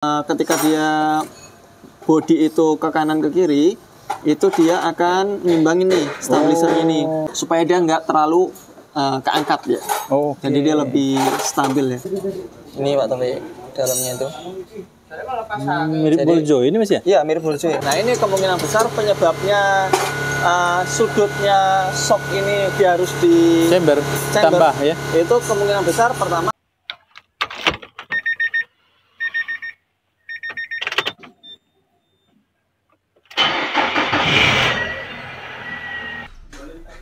Ketika dia body itu ke kanan ke kiri, itu dia akan ngimbangin nih stabilizer ini supaya dia nggak terlalu keangkat ya. Jadi dia lebih stabil ya. Ini Pak Tommy dalamnya itu. Mirip Boljo ini Mas ya? Iya, mirip Boljo. Nah, ini kemungkinan besar penyebabnya sudutnya shock ini dia harus di chamber tambah ya. Itu kemungkinan besar pertama.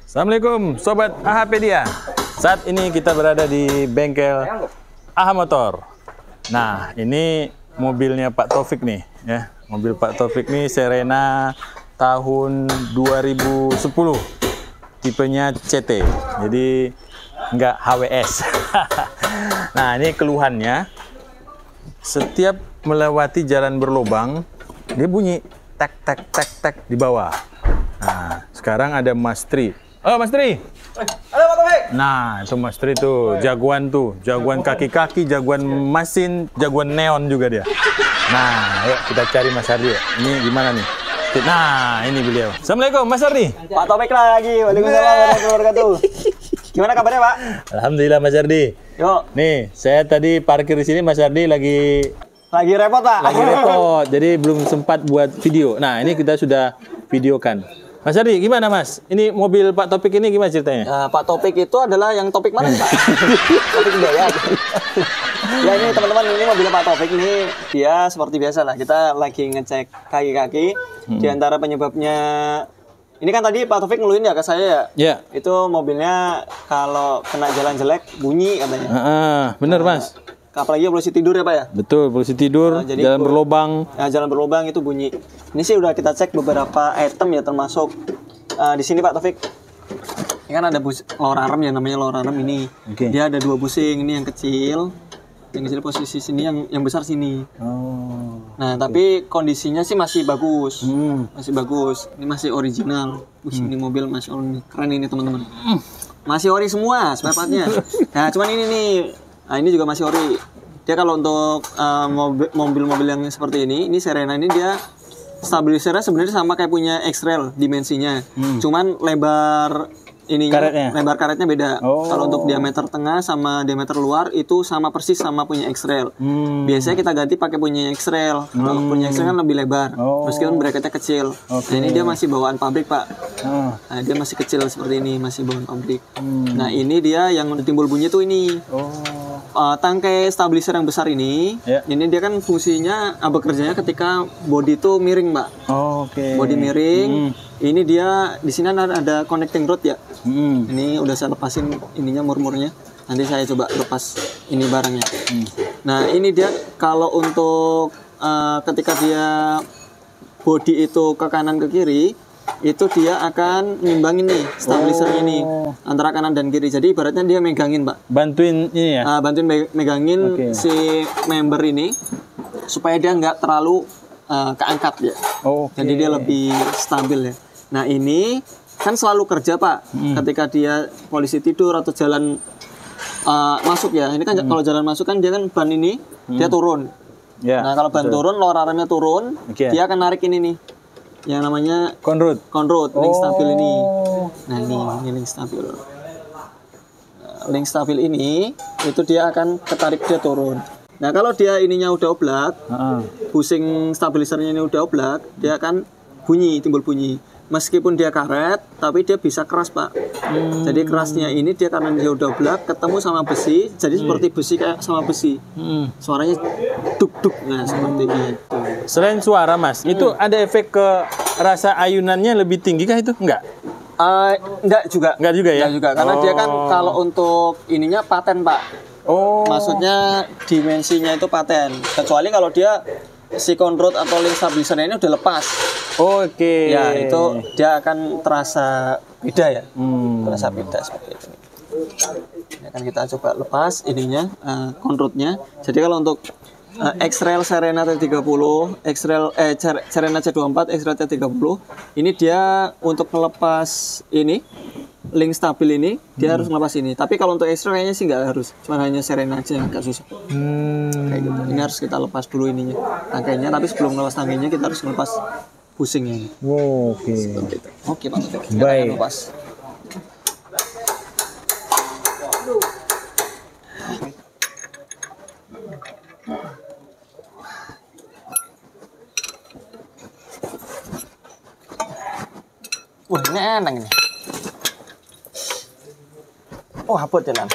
Assalamualaikum Sobat AHpedia. Saat ini kita berada di bengkel AH Motor. Nah, ini mobilnya Pak Taufik nih ya. Mobil Pak Taufik nih Serena tahun 2010. Tipenya CT. Jadi enggak HWS. Nah, ini keluhannya setiap melewati jalan berlubang dia bunyi tek tek tek tek di bawah. Nah, sekarang ada Mas Tri. Oh, Mas Tri. Halo Pak Taufik. Nah, itu Mas Tri tuh, jagoan tuh. Jagoan kaki-kaki, jagoan mesin, jagoan neon juga dia. Nah, yuk kita cari Mas Ardi. Ini gimana nih? Nah, ini beliau. Assalamualaikum, Mas Ardi. Pak Taufik lagi. Waalaikumsalam warahmatullahi wabarakatuh. Gimana kabarnya, Pak? Alhamdulillah, Mas Ardi. Yuk. Nih, saya tadi parkir di sini, Mas Ardi lagi repot, Pak. Lagi repot. Jadi belum sempat buat video. Nah, ini kita sudah videokan. Mas Ardi, gimana Mas? Ini mobil Pak Taufik ini gimana ceritanya? Pak Taufik itu adalah yang topik mana Pak? Taufik Hidayat. Ya ini teman-teman, ini mobilnya Pak Taufik ini dia seperti biasa lah. Kita lagi ngecek kaki-kaki. Di antara penyebabnya, ini kan tadi Pak Taufik ngeluhin ya ke saya ya? Ya. Itu mobilnya kalau kena jalan jelek bunyi katanya. Bener Mas. Apalagi polisi tidur ya Pak ya? Betul, polisi tidur, jalan berlubang. Nah, jalan berlubang itu bunyi. Ini sih udah kita cek beberapa item ya, termasuk di sini Pak Taufik. Ini kan ada lower arm ya, namanya lower arm ini. Dia ada 2 busing, ini yang kecil. Yang kecil posisi sini, yang besar sini. Nah, tapi kondisinya sih masih bagus. Masih bagus. Ini masih original. Ini mobil masih keren ini teman-teman. Masih ori semua spare partnya. Nah, cuman ini nih. Nah, ini juga masih ori. Dia kalau untuk mobil-mobil yang seperti ini Serena ini dia stabilisernya sebenarnya sama kayak punya X-Trail dimensinya. Cuman lebar lebar karetnya beda. Kalau untuk diameter tengah sama diameter luar itu sama persis sama punya X-Trail. Biasanya kita ganti pakai punya X-Trail. Kalau punya X-Trail kan lebih lebar. Meskipun bracketnya kecil. Nah, ini dia masih bawaan pabrik, Pak. Nah, dia masih kecil seperti ini, masih bawaan pabrik. Nah, ini dia yang timbul bunyi tuh ini. Tangkai stabilizer yang besar ini, ini dia kan fungsinya bekerjanya ketika bodi itu miring, Mbak. Bodi miring. Ini dia di sini ada connecting rod ya. Ini udah saya lepasin ininya murmurnya. Nanti saya coba lepas ini barangnya. Nah, ini dia kalau untuk ketika dia bodi itu ke kanan ke kiri, itu dia akan ngimbangin nih stabilizer ini antara kanan dan kiri. Jadi ibaratnya dia megangin, Pak. Bantuin ini ya? Bantuin megangin si member ini supaya dia nggak terlalu keangkat ya. Jadi dia lebih stabil ya. Nah, ini kan selalu kerja, Pak. Ketika dia polisi tidur atau jalan masuk ya. Ini kan kalau jalan masuk kan dia kan ban ini dia turun. Nah, kalau ban turun, lower armnya turun, dia akan narik ini nih. Yang namanya conrod link stabil ini. Nah, ini link stabil. Link stabil ini itu dia akan ketarik, dia turun. Nah, kalau dia ininya udah oblak, busing stabilisernya ini udah oblak, dia akan timbul bunyi. Meskipun dia karet, tapi dia bisa keras, Pak. Jadi kerasnya ini dia karena dia udah oblak, ketemu sama besi, jadi seperti besi kayak sama besi. Suaranya duk-duk, nah seperti itu. Selain suara, Mas, itu ada efek ke rasa ayunannya lebih tinggi kah itu? Enggak? Enggak juga. Enggak juga ya? Enggak juga, karena dia kan kalau untuk ininya paten, Pak. Maksudnya dimensinya itu paten. Kecuali kalau dia si conrod atau link stabilizer ini udah lepas. Ya, itu dia akan terasa beda ya. Terasa beda seperti itu. Ini akan kita coba lepas ininya, conrodnya. Jadi kalau untuk X-Trail Serena T30, Serena C24, X-Trail T30, ini dia untuk melepas ini link stabil ini dia harus ngelepas ini. Tapi kalau untuk extra kayaknya sih nggak harus, cuma hanya serena aja yang agak susah. Kayak gitu. Ini harus kita lepas dulu ininya, tangkainya. Tapi sebelum ngelepas tangkainya kita harus ngelepas busingnya ini. Oke. Oke Pak Taufik, kita Baik. akan lepas. Wah ini enak ini. Oh haput jalan.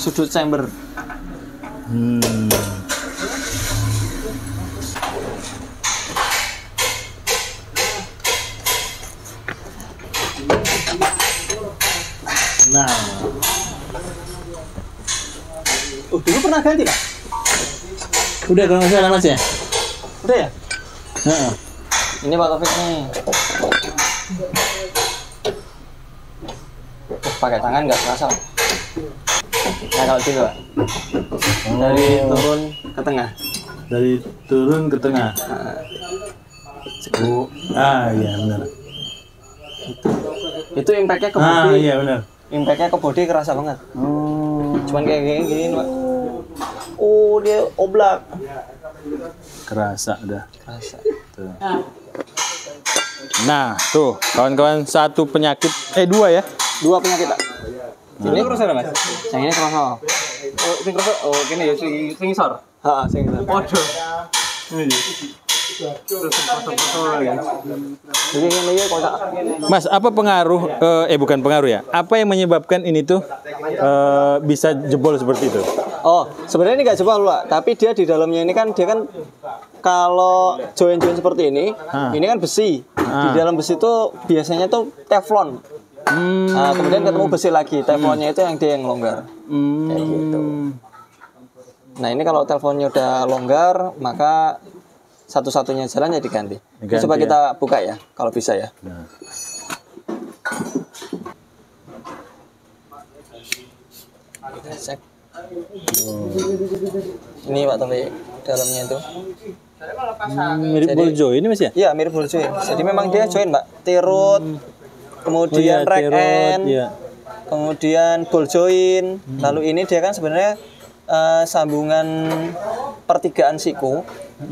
Sudut chamber. Nah, Dulu pernah ganti Pak? udah kalau nggak salah Mas ya? Udah ya? Heeh. Ini Pak Taufik nih. Pakai tangan nggak kerasa. Nah kalau gitu Pak. Dari turun ke tengah. Dari turun ke tengah. Oh, iya benar. Itu impactnya ke Ah, body. iya benar. Impactnya ke body kerasa banget. Oh, Cuman kayak gini Pak. Oh dia oblak. kerasa udah. Kerasa. Tuh. Nah, tuh kawan-kawan, satu penyakit, dua ya? Dua penyakit Pak. Ini kerasa Mas? Yang ini kerasa. Oh, sing kerasa. Oh, kene ya sing isor. Ha, sing itu. Waduh. Ini. Jadi ini ya kotak. Mas, apa pengaruh? Bukan pengaruh ya? Apa yang menyebabkan ini tuh bisa jebol seperti itu? Oh, sebenarnya ini nggak jebol Pak, tapi dia di dalamnya ini kan dia kan kalau join-join seperti ini kan besi. Di dalam besi itu biasanya tuh teflon. Nah, kemudian ketemu besi lagi, teflonnya itu yang dia yang longgar. Kayak gitu. Nah, ini kalau teleponnya udah longgar, maka satu-satunya jalan ya diganti. Coba kita buka ya, kalau bisa ya. Nah. Kita cek. Ini Pak Taufik, dalamnya itu. Mirip ball join ini Mas ya? Iya, mirip ball join. Jadi memang dia join, Mbak. Tirut, kemudian rack end, kemudian ball join. Lalu ini dia kan sebenarnya sambungan pertigaan siku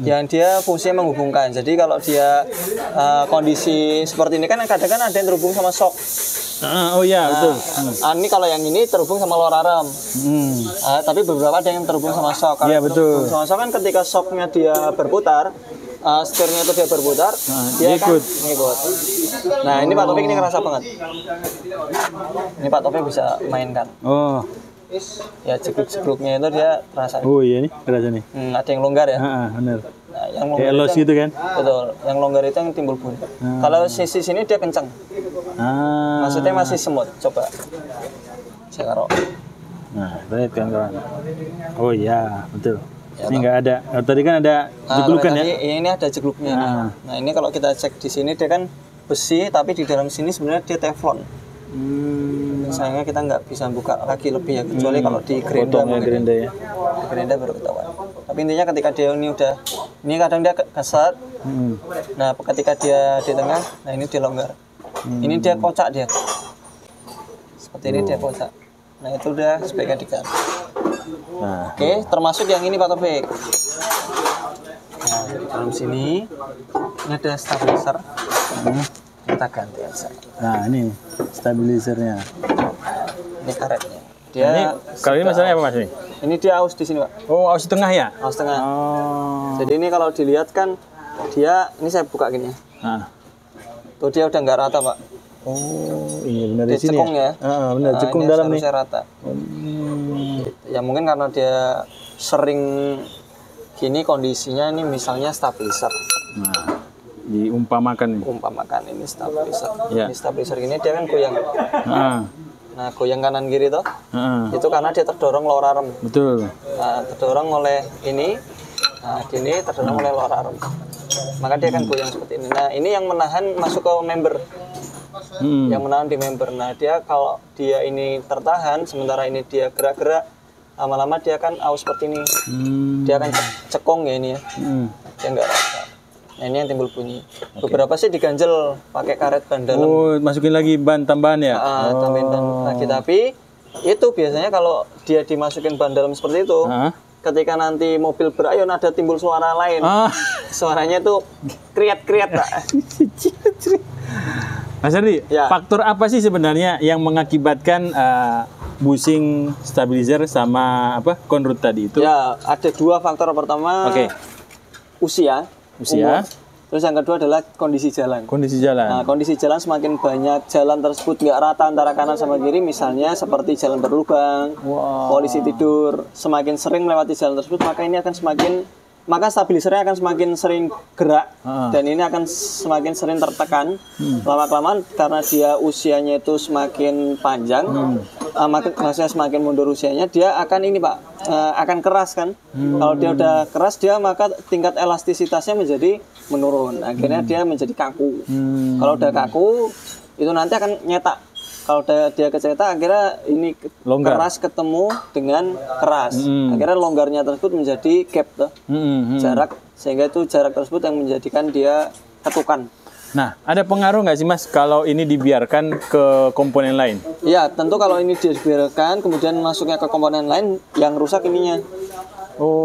yang dia fungsinya menghubungkan. Jadi kalau dia kondisi seperti ini kan kadang-kadang ada yang terhubung sama shock. Oh iya, betul. Ini kalau yang ini terhubung sama lower arm. Tapi beberapa ada yang terhubung sama shock. Kalau terhubung sama shock kan ketika shocknya dia berputar, setirnya itu dia berputar, dia kan ngikut. Nah ini Pak Taufik ini ngerasa banget. Ini Pak Taufik bisa mainkan. Oh. Ya jegluk-jegluknya itu dia terasa. Oh iya nih, kerasa nih. Ada yang longgar ya. Benar. Nah, yang kayak los gitu kan? Betul. Yang longgar itu yang timbul bunyi. Kalau sisi sini dia kencang. Maksudnya masih semut. Coba saya taruh. Nah, lihat kan kawan. Oh iya, betul. Ya, ini nggak ada. Tadi kan ada jeglukan ya? Ini ada jegluknya. Nah ini kalau kita cek di sini dia kan besi, tapi di dalam sini sebenarnya dia teflon. Sayangnya kita nggak bisa buka lagi lebih ya, kecuali kalau di gerinda ya. Di gerinda baru ketahuan. Tapi intinya ketika dia ini udah, ini kadang dia keset. Nah ketika dia di tengah, nah ini dia longgar. Ini dia kocak dia. Seperti ini dia kocak. Nah itu udah sebaiknya diganti. Oke, termasuk yang ini Pak Taufik. Nah di dalam sini ini ada stabilizer. Kita ganti aja. Nah ini stabilizernya. Ini karetnya. Ini kalau ini masalahnya apa Mas ini? Ini dia aus di sini Pak. Oh, aus tengah ya? Aus tengah. Jadi ini kalau dilihat kan dia, ini saya buka gini ya. Tuh dia udah nggak rata Pak. Oh iya benar di Dia sini cekung ya. Benar cekung dalam nih. Rata. Ya mungkin karena dia sering gini kondisinya, ini misalnya stabilizer. Nah, diumpamakan nih. Umpamakan ini stabilizer. Ya. Ini stabilizer ini dia kan goyang. Nah, goyang kanan kiri toh. Heeh. Itu karena dia terdorong lower arm. Betul. Nah, terdorong oleh ini. Nah, gini terdorong oleh lower arm. Maka dia akan goyang seperti ini. Nah, ini yang menahan masuk ke member. Yang menahan di member. Nah, dia kalau dia ini tertahan, sementara ini dia gerak-gerak, lama-lama dia akan aus seperti ini. Dia akan cekong ya ini ya. Dia enggak rasa. Nah, ini yang timbul bunyi. Beberapa sih diganjel pakai karet ban dalam. Oh, masukin lagi ban tambahan ya? Tambahin ban lagi. Tapi itu biasanya kalau dia dimasukin ban dalam seperti itu, ketika nanti mobil berayon ada timbul suara lain. Suaranya tuh kriat-kriat, Pak. Mas Ardi, Ya. faktor apa sih sebenarnya yang mengakibatkan bushing stabilizer sama konrut tadi itu? Ya, ada dua faktor. Pertama, usia. Umur. Terus yang kedua adalah kondisi jalan. Kondisi jalan. Nah, kondisi jalan semakin banyak jalan tersebut nggak rata antara kanan sama kiri, misalnya seperti jalan berlubang, polisi tidur, semakin sering melewati jalan tersebut, maka stabilisernya akan semakin sering gerak dan ini akan semakin sering tertekan. Lama-kelamaan karena dia usianya itu semakin panjang, maksudnya semakin mundur usianya, dia akan ini Pak, akan keras kan. Kalau dia udah keras, dia maka tingkat elastisitasnya menjadi menurun. Akhirnya dia menjadi kaku. Kalau udah kaku, itu nanti akan nyetak. Kalau dia kecetak, akhirnya ini longgar. Keras ketemu dengan keras. Akhirnya longgarnya tersebut menjadi gap tuh. Jarak, sehingga itu jarak tersebut yang menjadikan dia ketukan. Nah, ada pengaruh nggak sih Mas kalau ini dibiarkan ke komponen lain? Ya, tentu kalau ini dibiarkan kemudian masuknya ke komponen lain, yang rusak ininya.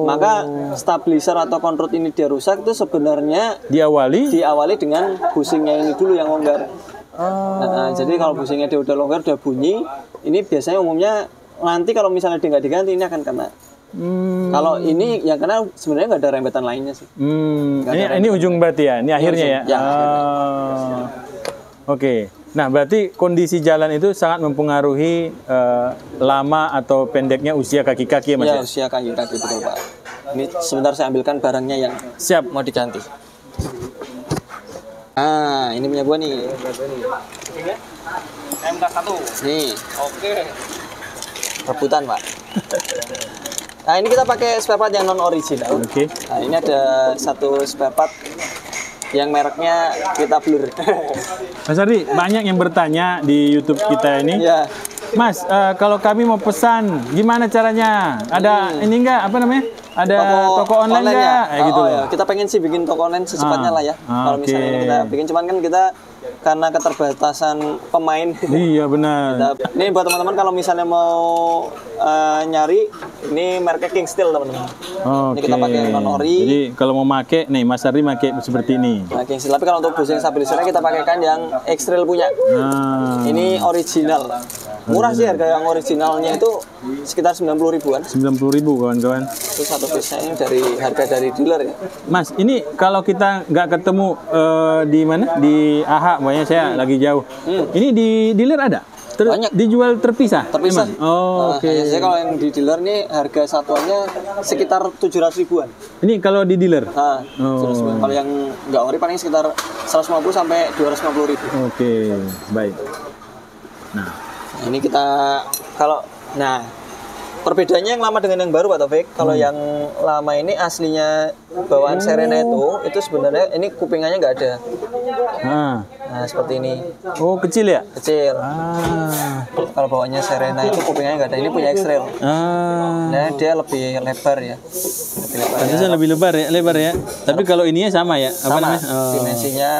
Maka stabilizer atau konrut ini dia rusak itu sebenarnya diawali dengan bushingnya ini dulu yang longgar. Nah, jadi kalau bushingnya dia udah longgar, udah bunyi, ini biasanya umumnya nanti kalau misalnya dia nggak diganti ini akan kena. Kalau ini yang kena sebenarnya nggak ada rembetan lainnya sih. Ini ujung berarti ya, ini akhirnya ya. Oke. Nah, berarti kondisi jalan itu sangat mempengaruhi lama atau pendeknya usia kaki-kaki ya Mas? Ya, usia kaki-kaki betul Pak. Ini sebentar saya ambilkan barangnya yang siap mau diganti. Ah, ini punya gua nih. MK1. Nih. Oke. Rebutan, Pak. Nah, ini kita pakai spare part yang non original. Oke. Nah, ini ada satu spare part yang mereknya kita blur. Mas Ardi, banyak yang bertanya di YouTube kita ini. Ya. Mas, kalau kami mau pesan, gimana caranya? Ada ini enggak, apa namanya? Ada toko online enggak? Gitu loh. Ya. Kita pengen sih bikin toko online secepatnya lah ya. Kalau misalnya ini kita bikin, cuman kan kita karena keterbatasan pemain. Iya benar. Ini buat teman-teman kalau misalnya mau nyari, ini mereknya King Steel teman-teman. Ini kita pakai yang non ori. Jadi kalau mau make, nih Mas Ardi make seperti ini. Nah, King Steel. Tapi kalau untuk bushing stabilisernya kita pakaikan yang X-Trail punya. Ini original. Murah sih harga yang originalnya itu sekitar 90 ribuan. 90.000 kawan-kawan. Itu satu piece-nya dari harga dari dealer ya. Mas, ini kalau kita nggak ketemu di mana? Di AHA, pokoknya saya lagi jauh. Ini di dealer ada? Banyak. Dijual terpisah? Terpisah. Oke. Jadi kalau yang di dealer nih harga satuannya sekitar 700 ribuan. Ini kalau di dealer? Nah, 700 ribuan. Kalau yang nggak ori paling sekitar 150 sampai 250 ribu. Oke, baik. Nah, ini kita perbedaannya yang lama dengan yang baru Pak Taufik. Kalau yang lama ini aslinya bawaan Serena itu sebenarnya ini kupingannya nggak ada. Nah, seperti ini. Oh, kecil ya? Kecil. Kalau bawaannya Serena itu kupingannya nggak ada. Ini punya X-Trail. Nah, dia lebih lebar ya. Lebih lebar ya. Tapi kalau ininya sama ya? Apa namanya? Dimensinya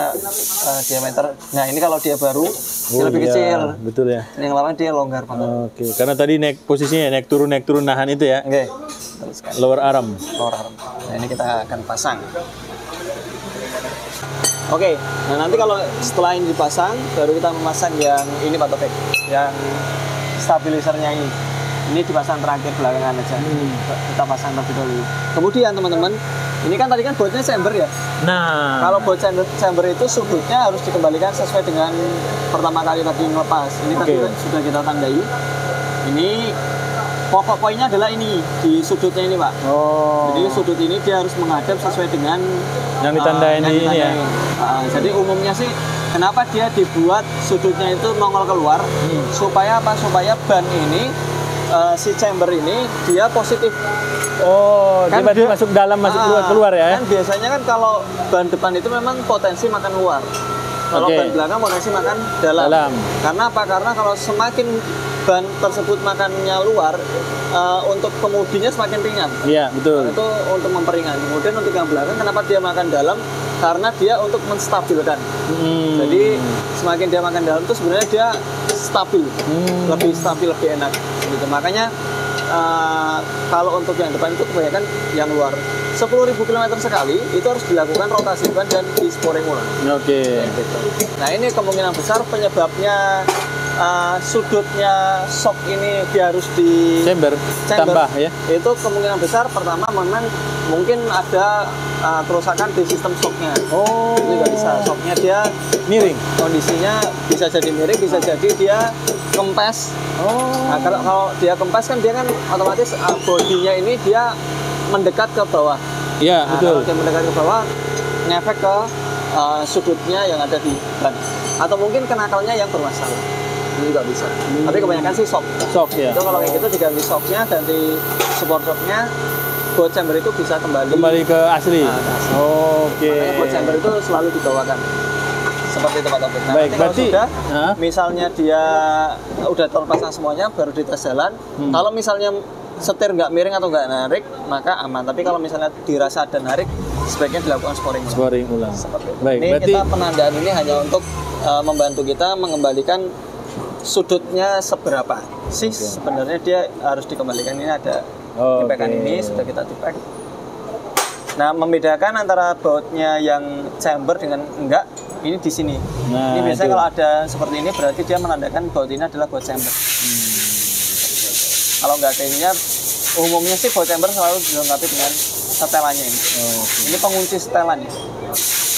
diameter. Nah, ini kalau dia baru dia lebih kecil. Betul ya. Yang lama dia longgar banget. Oke, karena tadi posisinya naik turun nahan itu ya. Oke. Lower arm. Nah, ini kita akan pasang. Oke, nah nanti kalau setelah ini dipasang, baru kita memasang yang ini Pak Taufik, yang stabilisernya ini. Ini dipasang terakhir belakangan aja. Kita pasang terlebih dahulu. Kemudian teman-teman, ini kan tadi kan bautnya chamber ya. Nah, kalau baut chamber itu sudutnya harus dikembalikan sesuai dengan pertama kali tadi ngelepas. Ini tadi sudah kita tandai. Ini pokok poinnya adalah ini di sudutnya ini Pak. Jadi sudut ini dia harus menghadap sesuai dengan yang ditandain ini ya. Jadi umumnya sih Kenapa dia dibuat sudutnya itu nongol keluar? Supaya apa? Supaya ban ini si chamber ini dia positif. Oh, Kan dia dia- masuk dalam, masuk keluar ya? Kan biasanya kan kalau ban depan itu memang potensi makan luar. Kalau Oke. ban belakang potensi makan dalam. Dalam. Karena apa? Karena kalau semakin ban tersebut makannya luar, untuk kemudinya semakin ringan. Iya, betul. Itu untuk memperingan. Kemudian untuk yang belakang, kenapa dia makan dalam? Karena dia untuk menstabilkan. Jadi semakin dia makan dalam itu sebenarnya dia stabil, lebih stabil, lebih enak. Gitu. Makanya kalau untuk yang depan itu kebanyakan yang luar. 10.000 km sekali itu harus dilakukan rotasi ban dan di sporing ulang. Oke. Gitu. Nah ini kemungkinan besar penyebabnya sudutnya shock ini dia harus di Chamber tambah ya. Itu kemungkinan besar pertama memang mungkin ada kerusakan di sistem shocknya. Oh. Ini nggak bisa, shocknya dia Miring. kondisinya bisa jadi miring, bisa jadi dia kempes. Nah, kalau dia kempes kan dia kan otomatis bodinya ini dia mendekat ke bawah. Iya, Nah, betul. kalau dia mendekat ke bawah, ngefek ke sudutnya yang ada di ban. Atau mungkin kenakalnya yang bermasalah. Ini juga bisa. Tapi kebanyakan sih shock. Shock ya. Itu kalau kayak gitu diganti shocknya, ganti support shocknya, bot chamber itu bisa kembali Ke asli. Nah, ke asli. Oke. Makanya bot chamber itu selalu dibawakan. Seperti itu Pak Taufik. Nah, Baik, nanti kalau berarti sudah, Hah? misalnya dia udah terpasang semuanya, baru dites jalan. Kalau misalnya setir nggak miring atau nggak narik, maka aman. Tapi kalau misalnya dirasa ada narik, sebaiknya dilakukan sporing. Scoring ulang. Seperti itu. Baik, Ini berarti kita penandaan ini hanya untuk membantu kita mengembalikan sudutnya seberapa sih sebenarnya dia harus dikembalikan. Ini ada tipekan ini sudah kita tipek. Nah, membedakan antara bautnya yang chamber dengan enggak ini di sini. Nah, Ini biasanya itu. kalau ada seperti ini berarti dia menandakan baut ini adalah baut chamber. Kalau nggak ada ininya, umumnya sih baut chamber selalu dilengkapi dengan setelannya ini. Ini pengunci setelan ya.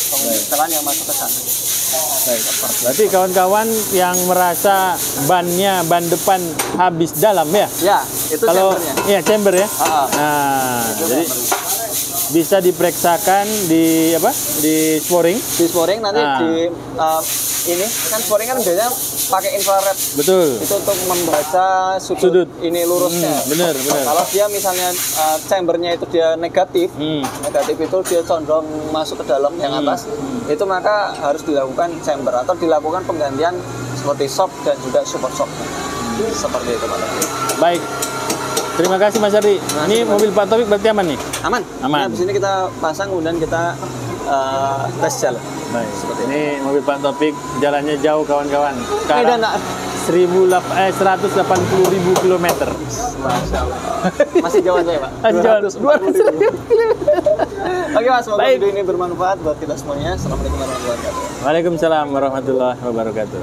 Pengunci setelan yang masuk ke sana. baik. Berarti kawan-kawan yang merasa ban depan habis dalam ya? Ya, itu Kalau chambernya. iya chamber ya. Ah, ah. Nah, Itu jadi chambernya. bisa diperiksakan di apa? Di sporing. Di sporing nanti Ah. di ini kan sporing kan biasanya pakai infrared. Betul. Itu untuk membaca Sudut. ini lurusnya. Benar, benar. Kalau dia misalnya chambernya itu dia negatif, negatif itu dia condong masuk ke dalam yang atas, itu maka harus dilakukan chamber atau dilakukan penggantian seperti shock dan juga super shock. Seperti itu Pak. Baik. Terima kasih Mas Ardi. Ini mobil Pak Taufik berarti aman nih? Aman. Aman. Nah, habis ini kita pasang kemudian kita tes jalan. Baik. Ini mobil Pak Taufik jalannya jauh kawan-kawan. Medan, Sekarang nak. 180.000 km. Masih jauh saya Pak. Masih jauh. 200.000 Oke Mas, semoga Baik. video ini bermanfaat buat kita semuanya. Assalamualaikum warahmatullahi wabarakatuh. Waalaikumsalam warahmatullahi wabarakatuh.